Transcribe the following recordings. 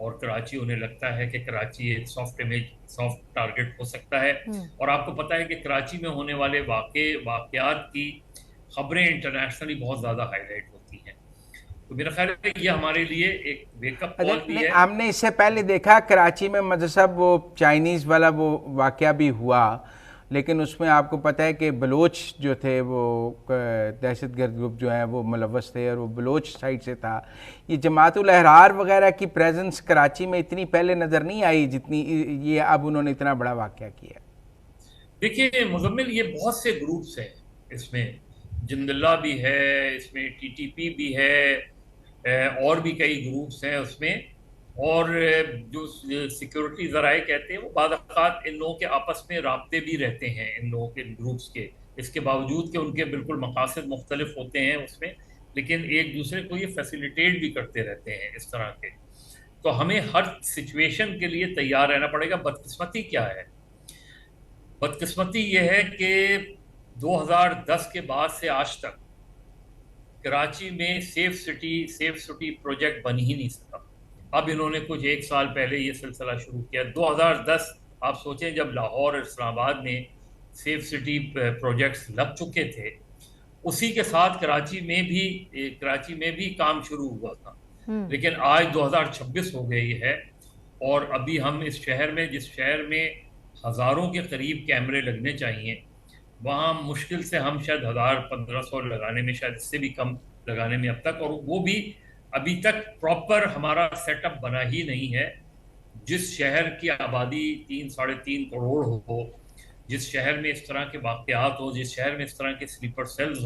اور کراچی انہیں لگتا ہے کہ کراچی ایک سافٹ ٹارگٹ ہو سکتا ہے. اور آپ کو پتہ ہے کہ کراچی میں ہونے والے واقعات کی خبریں انٹرنیشنلی بہت زیادہ ہائی لائٹ ہوتی ہیں. تو میرا خیال ہے کہ یہ ہمارے لیے ایک ویک اپ کال بھی ہے. ہم نے اس سے پہلے دیکھا کراچی میں مدرسہ وہ چائنیز والا وہ واقعہ بھی ہوا، لیکن اس میں آپ کو پتہ ہے کہ بلوچ جو تھے وہ دہشت گرد گروپ جو ہیں وہ ملوث تھے اور وہ بلوچ سائڈ سے تھا. یہ جماعت الاحرار وغیرہ کی پریزنس کراچی میں اتنی پہلے نظر نہیں آئی جتنی یہ اب انہوں نے اتنا بڑا واقعہ کیا. دیکھیے مزمل، یہ بہت سے گروپس ہیں اس میں، جند اللہ بھی ہے اس میں، ٹی ٹی پی بھی ہے، اور بھی کئی گروپس ہیں اس میں. اور جو سیکورٹی ذرائع کہتے ہیں وہ بعض اوقات ان لوگوں کے آپس میں رابطے بھی رہتے ہیں ان لوگوں کے گروپس کے، اس کے باوجود کہ ان کے بالکل مقاصد مختلف ہوتے ہیں اس میں، لیکن ایک دوسرے کو یہ فیسیلیٹیٹ بھی کرتے رہتے ہیں اس طرح کے. تو ہمیں ہر سچویشن کے لیے تیار رہنا پڑے گا. بدقسمتی کیا ہے؟ بدقسمتی یہ ہے کہ 2010 کے بعد سے آج تک کراچی میں سیف سٹی پروجیکٹ بن ہی نہیں سکا. اب انہوں نے کچھ 1 سال پہلے یہ سلسلہ شروع کیا. 2010 آپ سوچیں جب لاہور اور اسلام آباد میں سیف سٹی پروجیکٹس لگ چکے تھے، اسی کے ساتھ کراچی میں بھی کام شروع ہوا تھا. لیکن آج 2026 ہو گئی ہے اور ابھی ہم اس شہر میں، جس شہر میں ہزاروں کے قریب کیمرے لگنے چاہیے، وہاں مشکل سے ہم شاید 1500 لگانے میں، شاید اس سے بھی کم لگانے میں اب تک، اور وہ بھی ابھی تک پراپر ہمارا سیٹ اپ بنا ہی نہیں ہے. جس شہر کی آبادی 3-3.5 کروڑ ہو، جس شہر میں اس طرح کے واقعات ہوں، جس شہر میں اس طرح کے سلیپر سیلز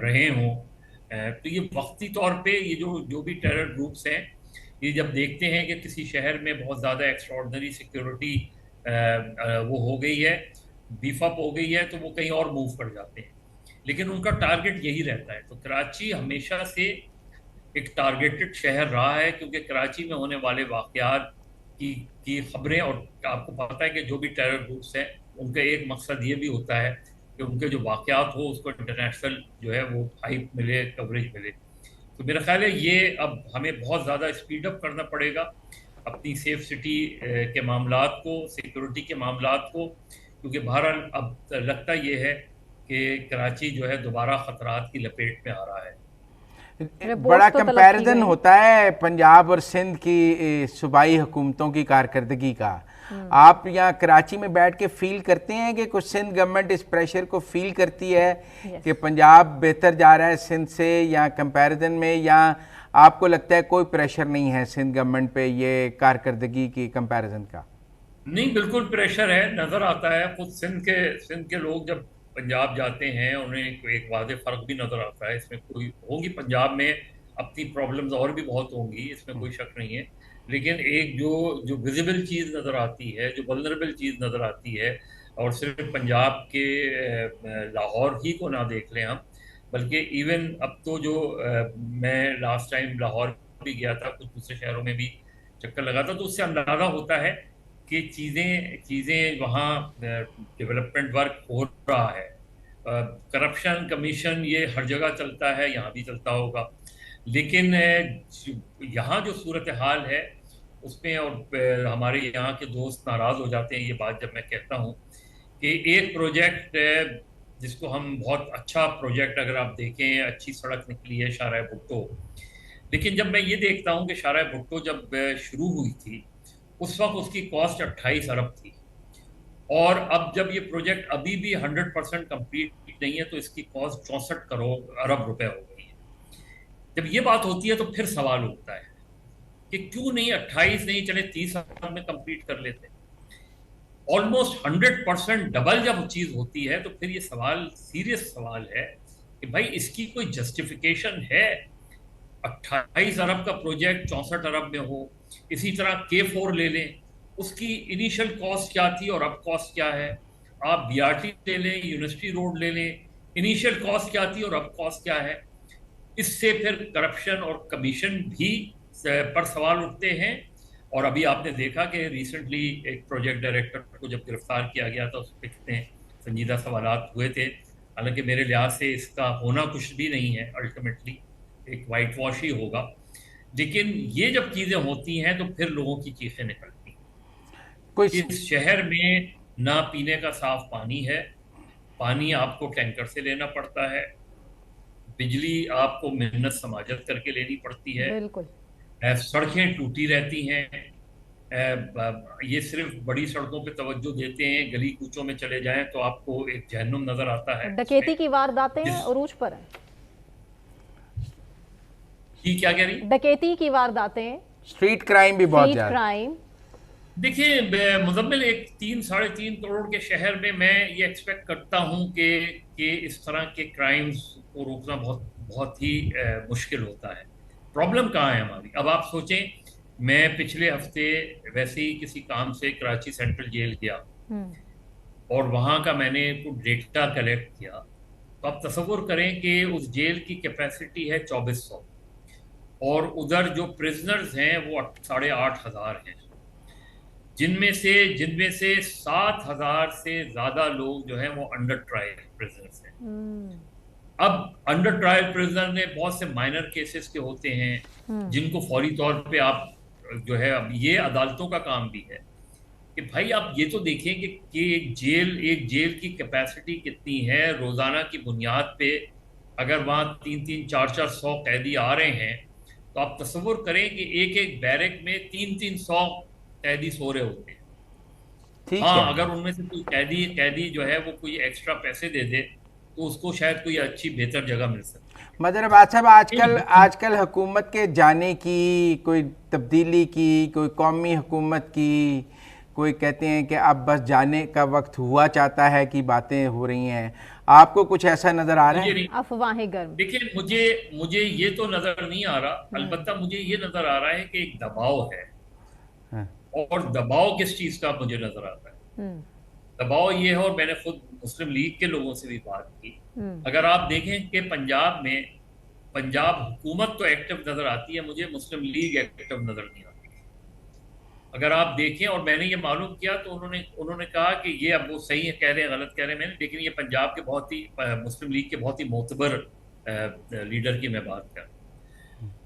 رہے ہوں، تو یہ وقتی طور پہ یہ جو بھی ٹیرر گروپس ہیں، یہ جب دیکھتے ہیں کہ کسی شہر میں بہت زیادہ ایکسٹراڈنری سیکیورٹی وہ ہو گئی ہے، بیف اپ ہو گئی ہے، تو وہ کہیں اور موو کر جاتے ہیں. لیکن ان کا ٹارگٹ یہی رہتا ہے. تو کراچی ہمیشہ سے ایک ٹارگیٹڈ شہر رہا ہے، کیونکہ کراچی میں ہونے والے واقعات کی خبریں، اور آپ کو پتہ ہے کہ جو بھی ٹیرر گروپس ہیں ان کا ایک مقصد یہ بھی ہوتا ہے کہ ان کے جو واقعات ہو اس کو انٹرنیشنل جو ہے وہ ہائپ ملے، کوریج ملے. تو میرا خیال ہے یہ اب ہمیں بہت زیادہ اسپیڈ اپ کرنا پڑے گا اپنی سیف سٹی کے معاملات کو، سیکورٹی کے معاملات کو، کیونکہ بہرحال اب لگتا یہ ہے کہ کراچی جو ہے دوبارہ خطرات کی لپیٹ میں آ رہا ہے. بڑا کمپیریزن ہوتا ہے پنجاب اور سندھ کی صوبائی حکومتوں کی کارکردگی کا. آپ یہاں کراچی میں بیٹھ کے فیل کرتے ہیں کہ کچھ سندھ گورنمنٹ اس پریشر کو فیل کرتی ہے کہ پنجاب بہتر جا رہا ہے سندھ سے یا کمپیریزن میں، یا آپ کو لگتا ہے کوئی پریشر نہیں ہے سندھ گورنمنٹ پہ یہ کارکردگی کی کمپیریزن کا؟ نہیں، بالکل پریشر ہے، نظر آتا ہے. خود سندھ کے لوگ جب پنجاب جاتے ہیں انہیں ایک واضح فرق بھی نظر آتا ہے. اس میں کوئی ہوگی، پنجاب میں اپنی پرابلمز اور بھی بہت ہوں گی، اس میں کوئی شک نہیں ہے، لیکن ایک جو ویزیبل چیز نظر آتی ہے، جو ولنریبل چیز نظر آتی ہے، اور صرف پنجاب کے لاہور ہی کو نہ دیکھ لیں ہم، بلکہ ایون اب تو جو میں لاسٹ ٹائم لاہور بھی گیا تھا، کچھ دوسرے شہروں میں بھی چکر لگا تھا، تو اس سے اندازہ ہوتا ہے کہ چیزیں وہاں ڈیولپمنٹ ورک ہو رہا ہے. کرپشن کمیشن یہ ہر جگہ چلتا ہے، یہاں بھی چلتا ہوگا، لیکن یہاں جو صورتحال ہے اس میں، اور ہمارے یہاں کے دوست ناراض ہو جاتے ہیں یہ بات جب میں کہتا ہوں کہ ایک پروجیکٹ جس کو ہم بہت اچھا پروجیکٹ اگر آپ دیکھیں، اچھی سڑک نکلی ہے شارع بھٹو، لیکن جب میں یہ دیکھتا ہوں کہ شارع بھٹو جب شروع ہوئی تھی اس وقت اس کی کاسٹ 28 ارب تھی، اور اب جب یہ پروجیکٹ ابھی بھی 100% کمپلیٹ نہیں ہے تو اس کی کاسٹ 64 ارب روپے ہو گئی ہے. جب یہ بات ہوتی ہے تو پھر سوال اٹھتا ہے کہ کیوں نہیں 28 نہیں چلے 30 ارب میں کمپلیٹ کر لیتے. آلموسٹ 100% ڈبل جب چیز ہوتی ہے تو پھر یہ سوال سیریس سوال ہے کہ بھائی اس کی کوئی جسٹیفیکیشن ہے؟ 28 ارب کا پروجیکٹ 64 ارب میں ہو. اسی طرح K4 لے لیں، اس کی انیشل کاسٹ کیا تھی اور اب کاسٹ کیا ہے. آپ BRT لے لیں، یونیورسٹی روڈ لے لیں، انیشل کاسٹ کیا تھی اور اب کاسٹ کیا ہے. اس سے پھر کرپشن اور کمیشن بھی پر سوال اٹھتے ہیں. اور ابھی آپ نے دیکھا کہ ریسنٹلی ایک پروجیکٹ ڈائریکٹر کو جب گرفتار کیا گیا تھا، اس پہ کتنے سنجیدہ سوالات ہوئے تھے. حالانکہ میرے لحاظ سے اس کا ہونا کچھ بھی نہیں ہے، الٹیمیٹلی ایک وائٹ واش ہی ہوگا. لیکن یہ جب چیزیں ہوتی ہیں تو پھر لوگوں کی چیخیں نکلتی کوئی ہیں. اس شہر میں نہ پینے کا صاف پانی ہے، پانی آپ کو ٹینکر سے لینا پڑتا ہے، بجلی آپ کو محنت سماجت کر کے لینی پڑتی ہے، بالکل. سڑکیں ٹوٹی رہتی ہیں. یہ صرف بڑی سڑکوں پہ توجہ دیتے ہیں، گلی کوچوں میں چلے جائیں تو آپ کو ایک جہنم نظر آتا ہے اس میں. ڈکیتی کی وارداتیں جس عروج پر ہیں. جی کیا کہہ رہی؟ ڈکیتی کی وارداتیں، اسٹریٹ کرائم بھی بہت اسٹریٹ زیادہ. کرائم. دیکھیں مزمل، ایک 3-3.5 کروڑ کے شہر میں میں یہ ایکسپیکٹ کرتا ہوں کہ اس طرح کے کرائمز کو روکنا بہت بہت ہی مشکل ہوتا ہے. پرابلم کہاں ہے ہماری؟ اب آپ سوچیں، میں پچھلے ہفتے ویسے ہی کسی کام سے کراچی سینٹرل جیل گیا اور وہاں کا میں نے کچھ ڈیٹا کلیکٹ کیا. تو آپ تصور کریں کہ اس جیل کی کیپیسٹی ہے 2400 اور ادھر جو پرزنرز ہیں وہ 8,500 ہیں، جن میں سے 7,000 سے زیادہ لوگ جو ہیں وہ انڈر ٹرائل پرزنرز ہیں. اب انڈر ٹرائل پرزنر نے بہت سے مائنر کیسز کے ہوتے ہیں جن کو فوری طور پہ آپ جو ہے، اب یہ عدالتوں کا کام بھی ہے کہ بھائی آپ یہ تو دیکھیں کہ ایک جیل کی کیپیسٹی کتنی ہے. روزانہ کی بنیاد پہ اگر وہاں 300-400 قیدی آ رہے ہیں تو آپ تصور کریں کہ ایک بیرک میں 300 قیدی سو رہے ہوتے ہیں. ٹھیک ہے. ہاں، اگر ان میں سے کوئی قیدی جو ہے وہ کوئی ایکسٹرا پیسے دے دے تو اس کو شاید کوئی اچھی بہتر جگہ مل سکتی. مدر عباد صاحب، آج کل حکومت کے جانے کی، کوئی تبدیلی کی، کوئی قومی حکومت کی، کوئی کہتے ہیں کہ اب بس جانے کا وقت ہوا چاہتا ہے کہ باتیں ہو رہی ہیں. آپ کو کچھ ایسا نظر آ رہا ہے؟ افواہیں گرم. دیکھیں مجھے یہ تو نظر نہیں آ رہا، البتہ مجھے یہ نظر آ رہا ہے کہ ایک دباؤ ہے. اور دباؤ کس چیز کا مجھے نظر آتا ہے؟ دباؤ یہ ہے، اور میں نے خود مسلم لیگ کے لوگوں سے بھی بات کی. اگر آپ دیکھیں کہ پنجاب حکومت تو ایکٹیو نظر آتی ہے، مجھے مسلم لیگ ایکٹیو نظر نہیں آتی. اگر آپ دیکھیں، اور میں نے یہ معلوم کیا تو انہوں نے کہا کہ یہ اب وہ صحیح کہہ رہے ہیں غلط کہہ رہے ہیں میں نے، لیکن یہ پنجاب کے بہت ہی مسلم لیگ کے بہت ہی معتبر لیڈر کی میں بات کر رہا ہوں.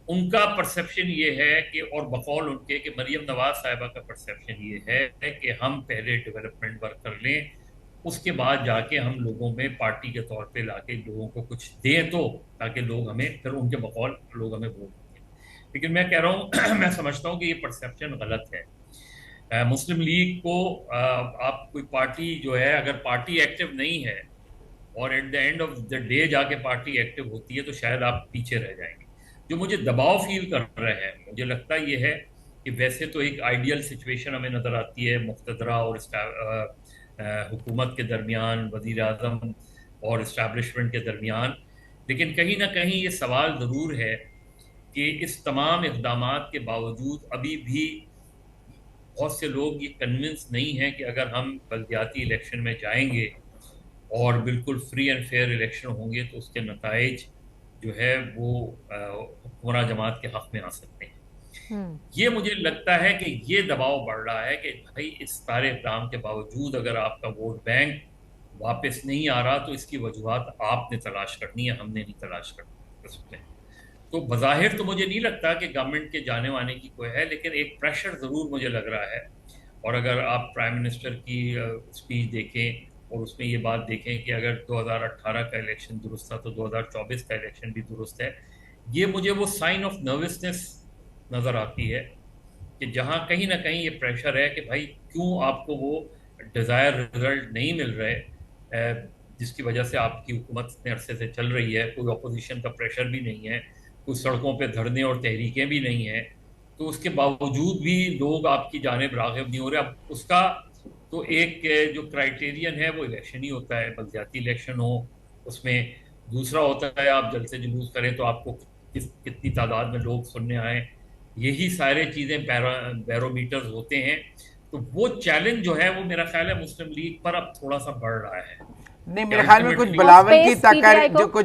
ان کا پرسیپشن یہ ہے کہ، اور بقول ان کے، کہ مریم نواز صاحبہ کا پرسیپشن یہ ہے کہ ہم پہلے ڈیولپمنٹ ورک کر لیں، اس کے بعد جا کے ہم لوگوں میں پارٹی کے طور پہ لا کے لوگوں کو کچھ دیں تو تاکہ لوگ ہمیں، پھر ان کے بقول لوگ ہمیں ووٹ دیں. لیکن میں کہہ رہا ہوں میں سمجھتا ہوں کہ یہ پرسیپشن غلط ہے. مسلم لیگ کو آپ کوئی پارٹی جو ہے، اگر پارٹی ایکٹیو نہیں ہے اور at the end of the day جا کے پارٹی ایکٹیو ہوتی ہے تو شاید آپ پیچھے رہ جائیں گے. جو مجھے دباؤ فیل کر رہے ہیں، مجھے لگتا یہ ہے کہ ویسے تو ایک آئیڈیل سچویشن ہمیں نظر آتی ہے مقتدرہ اور حکومت کے درمیان، وزیر اعظم اور اسٹیبلشمنٹ کے درمیان، لیکن کہیں نہ کہیں یہ سوال ضرور ہے کہ اس تمام اقدامات کے باوجود ابھی بھی بہت سے لوگ یہ کنونس نہیں ہیں کہ اگر ہم بلدیاتی الیکشن میں جائیں گے اور بالکل فری اینڈ فیئر الیکشن ہوں گے تو اس کے نتائج جو ہے وہ حکمراں جماعت کے حق میں آ سکتے ہیں. یہ مجھے لگتا ہے کہ یہ دباؤ بڑھ رہا ہے کہ بھائی اس سارے اقدام کے باوجود اگر آپ کا ووٹ بینک واپس نہیں آ رہا تو اس کی وجوہات آپ نے تلاش کرنی ہے، ہم نے نہیں تلاش کرنی اس میں. تو بظاہر تو مجھے نہیں لگتا کہ گورنمنٹ کے جانے وانے کی کوئی ہے، لیکن ایک پریشر ضرور مجھے لگ رہا ہے. اور اگر آپ پرائم منسٹر کی اسپیچ دیکھیں اور اس میں یہ بات دیکھیں کہ اگر 2018 کا الیکشن درست تھا تو 2024 کا الیکشن بھی درست ہے، یہ مجھے وہ سائن آف نروسنس نظر آتی ہے کہ جہاں کہیں نہ کہیں یہ پریشر ہے کہ بھائی کیوں آپ کو وہ ڈیزائر رزلٹ نہیں مل رہے، جس کی وجہ سے آپ کی حکومت اتنے عرصے سے چل رہی ہے. کوئی اپوزیشن کا پریشر بھی نہیں ہے، کوئی سڑکوں پہ دھرنے اور تحریکیں بھی نہیں ہیں، تو اس کے باوجود بھی لوگ آپ کی جانب راغب نہیں ہو رہے. اب اس کا تو ایک جو کرائیٹیرین ہے وہ الیکشن ہی ہوتا ہے، بلدیاتی الیکشن ہو اس میں. دوسرا ہوتا ہے آپ جلسے جلوس کریں تو آپ کو کتنی تعداد میں لوگ سننے آئیں. یہی سارے چیزیں بیرومیٹرز ہوتے ہیں. تو وہ چیلنج جو ہے وہ میرا خیال ہے مسلم لیگ پر اب تھوڑا سا بڑھ رہا ہے. نہیں، میرے خیال میں کچھ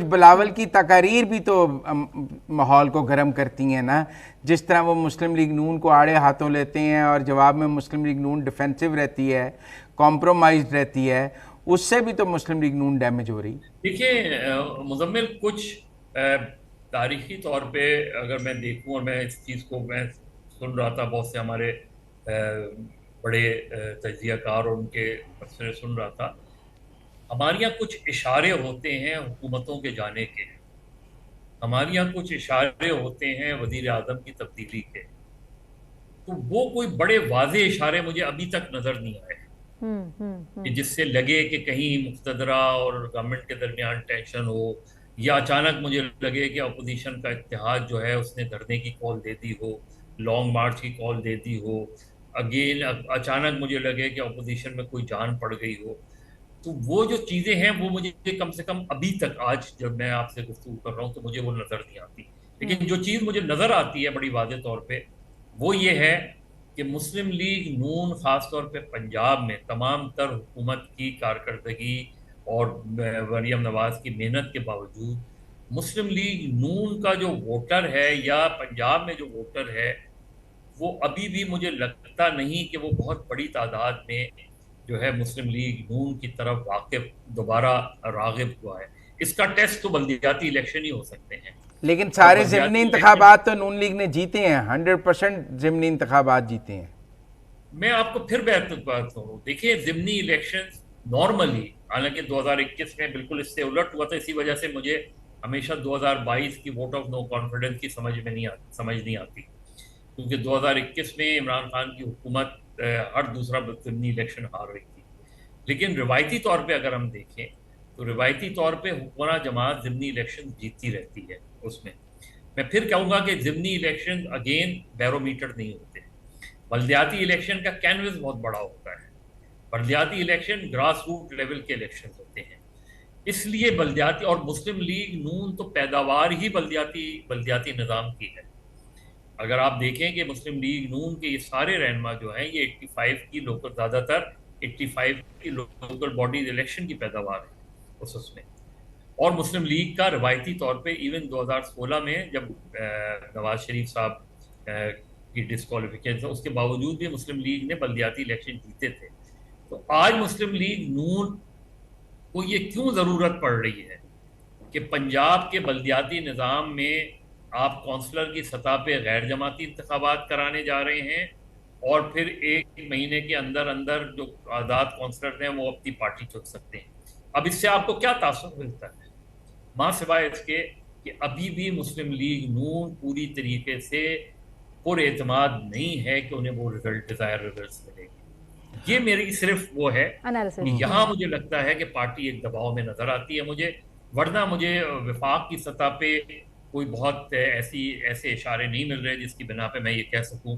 بلاول کی تقاریر بھی تو ماحول کو گرم کرتی ہیں نا. جس طرح وہ مسلم لیگ نون کو آڑے ہاتھوں لیتے ہیں اور جواب میں مسلم لیگ نون ڈیفینسو رہتی ہے، کمپرومائزڈ رہتی ہے، اس سے بھی تو مسلم لیگ نون ڈیمیج ہو رہی. دیکھیں مزمل، کچھ تاریخی طور پہ اگر میں دیکھوں، اور میں اس چیز کو میں سن رہا تھا بہت سے ہمارے بڑے تجزیہ کار اور ان کے مبصرے سن رہا تھا، ہمارے یہاں کچھ اشارے ہوتے ہیں حکومتوں کے جانے کے، ہمارے یہاں کچھ اشارے ہوتے ہیں وزیر اعظم کی تبدیلی کے، تو وہ کوئی بڑے واضح اشارے مجھے ابھی تک نظر نہیں آئے کہ جس سے لگے کہ کہیں مقتدرہ اور گورنمنٹ کے درمیان ٹینشن ہو، یا اچانک مجھے لگے کہ اپوزیشن کا اتحاد جو ہے اس نے دھرنے کی کال دے دی ہو، لانگ مارچ کی کال دے دی ہو، اگین اچانک مجھے لگے کہ اپوزیشن میں کوئی جان پڑ گئی ہو. تو وہ جو چیزیں ہیں وہ مجھے کم سے کم ابھی تک، آج جب میں آپ سے گفتگو کر رہا ہوں تو مجھے وہ نظر نہیں آتی. لیکن جو چیز مجھے نظر آتی ہے بڑی واضح طور پہ وہ یہ ہے کہ مسلم لیگ نون خاص طور پہ پنجاب میں تمام تر حکومت کی کارکردگی اور مریم نواز کی محنت کے باوجود مسلم لیگ نون کا جو ووٹر ہے یا پنجاب میں جو ووٹر ہے وہ ابھی بھی مجھے لگتا نہیں کہ وہ بہت بڑی تعداد میں جو ہے مسلم لیگ نون کی طرف واقف دوبارہ راغب ہوا ہے. اس کا ٹیسٹ تو بلدیاتی الیکشن ہی ہو سکتے ہیں. لیکن سارے ضمنی انتخابات تو نون لیگ نے جیتے ہیں، 100% ضمنی انتخابات جیتے ہیں. میں آپ کو پھر بات کروں، دیکھیے ضمنی الیکشن نارملی، حالانکہ 2021 میں بالکل اس سے الٹ ہوا تھا، اسی وجہ سے مجھے ہمیشہ 2022 کی ووٹ آف نو کانفیڈنس کی سمجھ نہیں آتی، کیونکہ 2021 میں عمران خان کی حکومت ہر دوسرا ضمنی الیکشن ہار رہی تھی. لیکن روایتی طور پہ اگر ہم دیکھیں تو روایتی طور پہ حکمراں جماعت ضمنی الیکشن جیتتی رہتی ہے. اس میں پھر کہوں گا کہ ضمنی الیکشن اگین بیرومیٹر نہیں ہوتے. بلدیاتی الیکشن کا کینوس بہت بڑا ہوتا ہے. بلدیاتی الیکشن گراس روٹ لیول کے الیکشن ہوتے ہیں، اس لیے بلدیاتی اور مسلم لیگ نون تو پیداوار ہی بلدیاتی نظام کی ہے. اگر آپ دیکھیں کہ مسلم لیگ نون کے یہ سارے رہنما جو ہیں یہ 85 کی لوکل، زیادہ تر 85 کی لوکل باڈیز الیکشن کی پیداوار ہے اس میں. اور مسلم لیگ کا روایتی طور پہ ایون 2016 میں جب نواز شریف صاحب کی ڈسکوالیفیکیشن، اس کے باوجود بھی مسلم لیگ نے بلدیاتی الیکشن جیتے تھے. تو آج مسلم لیگ نون کو یہ کیوں ضرورت پڑ رہی ہے کہ پنجاب کے بلدیاتی نظام میں آپ کونسلر کی سطح پہ غیر جماعتی انتخابات کرانے جا رہے ہیں، اور پھر 1 مہینے کے اندر جو آزاد کونسلر ہیں وہ اپنی پارٹی چن سکتے ہیں. اب اس سے آپ کو کیا تاثر ملتا ہے؟ ماں سوائے اس کے کہ ابھی بھی مسلم لیگ نون پوری طریقے سے پر اعتماد نہیں ہے کہ انہیں وہ ڈیزائر ریزلٹس ملے گی. یہ میری صرف وہ ہے کہ یہاں مجھے لگتا ہے کہ پارٹی ایک دباؤ میں نظر آتی ہے مجھے، ورنہ مجھے وفاق کی سطح پہ کوئی بہت ایسے اشارے نہیں مل رہے جس کی بنا پہ میں یہ کہہ سکوں